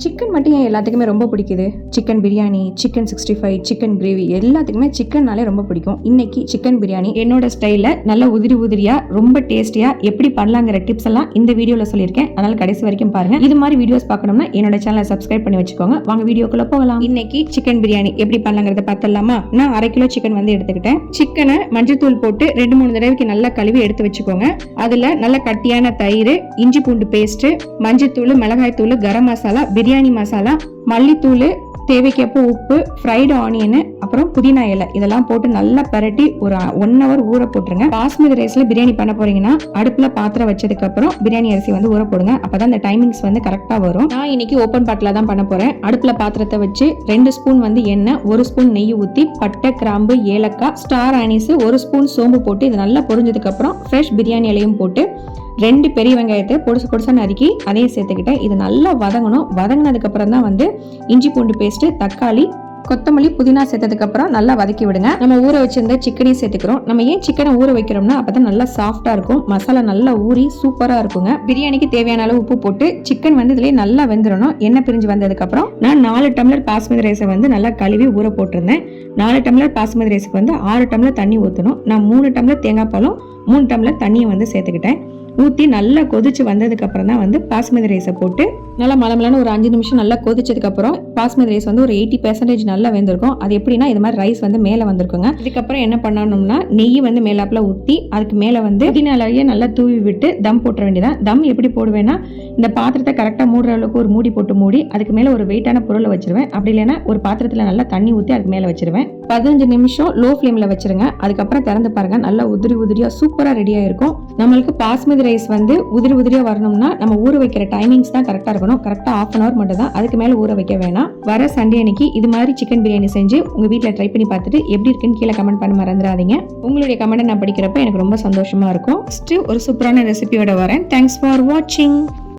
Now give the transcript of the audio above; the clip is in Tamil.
சிக்கன் மட்டும் ஏன் எல்லாத்துக்குமே ரொம்ப பிடிக்குது? Chicken biryani, chicken 65, chicken gravy எல்லாத்துக்குமே சிக்கன்னாலே ரொம்ப பிடிக்கும். இன்னைக்கு சிக்கன் பிரியாணி என்னோட ஸ்டைலில் நல்ல உதிரி உதிரியாக ரொம்ப டேஸ்டியாக எப்படி பண்ணலாங்கிற டிப்ஸ் எல்லாம் இந்த வீடியோவில் சொல்லியிருக்கேன். அதனால் கடைசி வரைக்கும் பாருங்கள். இது மாதிரி வீடியோஸ் பார்க்கணும்னா என்னோட சேனலை சப்ஸ்கிரைப் பண்ணி வச்சுக்கோங்க. வாங்க வீடியோக்குள்ளே போகலாம். இன்னைக்கு சிக்கன் பிரியாணி எப்படி பண்ணலாங்கிறத பார்த்துடலாமா? நான் 1/2 கிலோ சிக்கன் வந்து எடுத்துக்கிட்டேன். சிக்கனை மஞ்சத்தூள் போட்டு 2-3 தடவைக்கு நல்லா கழுவி எடுத்து வச்சுக்கோங்க. அதில் நல்ல கட்டியான தயிர், இஞ்சி பூண்டு பேஸ்ட்டு, மஞ்சத்தூள், மிளகாய் தூள், கரம் மசாலா, பிரியாணி மசாலா, மல்லித்தூள், தேவைக்கேற்ப உப்பு, ஃப்ரைடு ஆனியன், அப்புறம் புதினா இலை இதெல்லாம் போட்டு நல்லா பரட்டி ஒரு 1 hour ஊற போட்டுருங்க. பாஸ்மதி ரைஸ்ல பிரியாணி பண்ண போறீங்கன்னா அடுப்புல பாத்திரம் வச்சதுக்கு அப்புறம் பிரியாணி அரிசி வந்து ஊற போடுங்க. அப்பதான் இந்த டைமிங்ஸ் வந்து கரெக்டா வரும். நான் இன்னைக்கு ஓப்பன் பாட்டில தான் பண்ண போறேன். அடுப்புல பாத்திரத்தை வச்சு 2 ஸ்பூன் வந்து எண்ணெய், 1 ஸ்பூன் நெய் ஊத்தி பட்டை, கிராம்பு, ஏலக்காய், ஸ்டார் ஆனிஸ், 1 ஸ்பூன் சோம்பு போட்டு இது நல்லா பொரிஞ்சதுக்கு அப்புறம் ஃப்ரெஷ் பிரியாணி இலையும் போட்டு 2 பெரிய வெங்காயத்தை பொடிசா நறுக்கி அதையும் சேர்த்துக்கிட்டேன். இது நல்லா வதங்கணும். வதங்கினதுக்கு அப்புறம் தான் வந்து இஞ்சி பூண்டு பேஸ்ட், தக்காளி, கொத்தமல்லி, புதினா சேர்த்ததுக்கு அப்புறம் நல்லா வதக்கி விடுங்க. நம்ம ஊற வச்சிருந்த சிக்கனையும் சேர்த்துக்கிறோம். நம்ம ஏன் சிக்கனை ஊற வைக்கிறோம்னா அப்பதான் நல்லா சாஃப்டா இருக்கும். மசாலா நல்லா ஊறி சூப்பரா இருக்குங்க. பிரியாணிக்கு தேவையான அளவு உப்பு போட்டு சிக்கன் வந்து இதுலயே நல்லா வெந்துடணும். எண்ணெய் பிரிஞ்சு வந்ததுக்கு அப்புறம் நான் 4 டம்ளர் பாஸ்மதி ரைஸை வந்து நல்லா கழுவி ஊற போட்டிருந்தேன். 4 டம்ளர் பாஸ்மதி ரைஸுக்கு வந்து 6 டம்ளர் தண்ணி ஊற்றணும். நான் 3 டம்ளர் தேங்காய் பாலும் 3 டம்ளர் தண்ணியை வந்து சேர்த்துக்கிட்டேன். ஊற்றி நல்லா கொதிச்சு வந்ததுக்கு அப்புறம் தான் வந்து பாஸ்மதி ரைஸை போட்டு நல்லா மலமலன்னு ஒரு 5 நிமிஷம் நல்லா கொதிச்சதுக்கு அப்புறம் பாஸ்மதி ரைஸ் வந்து ஒரு 80% நல்லா வெந்திருக்கும். அது எப்படின்னா இது மாதிரி ரைஸ் வந்து மேலே வந்திருக்குங்க. இதுக்கப்புறம் என்ன பண்ணணும்னா நெய் வந்து மேலாப்புல ஊற்றி அதுக்கு மேலே வந்து புதினாலையே நல்லா தூவி விட்டு தம் போட்டுற வேண்டியதான். தம் எப்படி போடுவேன்னா இந்த பாத்திரத்தை கரெக்டாக மூடுற அளவுக்கு ஒரு மூடி போட்டு மூடி அதுக்கு மேலே ஒரு வெயிட்டான பொருளை வச்சிருவேன். அப்படி இல்லைன்னா ஒரு பாத்திரத்தில் நல்லா தண்ணி ஊற்றி அதுக்கு மேலே வச்சிருவேன். 15 நிமிஷம் லோ ஃப்ளேமில் வச்சிருங்க. அதுக்கப்புறம் திறந்து பாருங்க, நல்லா உதிரி உதிரியாக சூப்பராக ரெடியாக இருக்கும். நம்மளுக்கு பாஸ்மதி ரைஸ் வந்து உதிரி உதிரியாக வரணும்னா நம்ம ஊற வைக்கிற டைமிங்ஸ் தான் கரெக்டாக இருக்கணும். கரெக்டாக 1/2 hour மட்டும் தான், அதுக்கு மேலே ஊற வைக்க வேணாம். வர சண்டே அன்னைக்கு இது மாதிரி சிக்கன் பிரியாணி செஞ்சு உங்கள் வீட்டில் ட்ரை பண்ணி பார்த்துட்டு எப்படி இருக்குன்னு கீழே கமெண்ட் பண்ண மறந்துடாதீங்க. உங்களுடைய கமெண்ட் நான் படிக்கிறப்ப எனக்கு ரொம்ப சந்தோஷமாக இருக்கும். ஒரு சூப்பரான ரெசிபியோட வரேன். தேங்க்ஸ் ஃபார் வாட்சிங்.